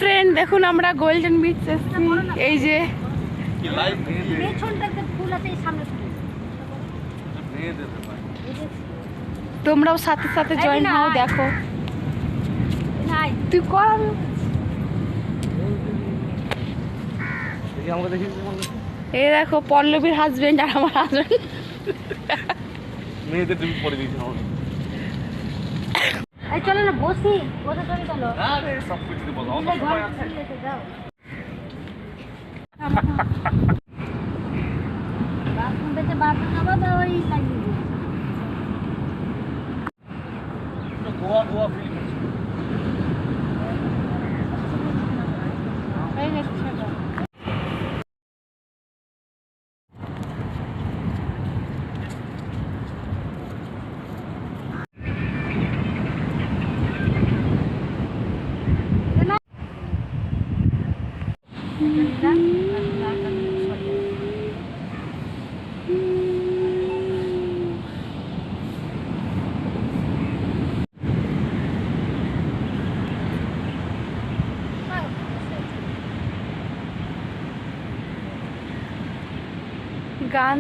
Friend, দেখুন আমরা golden beach এসেছি। এই যে তোমরাও সাথে সাথে জয়েন হও। দেখো তুই কর। এই দেখো পল্লবীর হাজবেন্ড আর আমার হাজবেন্ড। মেয়েদের তুমি পরে দিয়েছি চলো না বসি, বসে চলে চলো। আরে সব কিছু বলো, আমার সময় আছে। বাথরুম পেতে বাথরুম যাবো তো ওই লাগিয়ে গোয়া গোয়া ফিল করছি। গান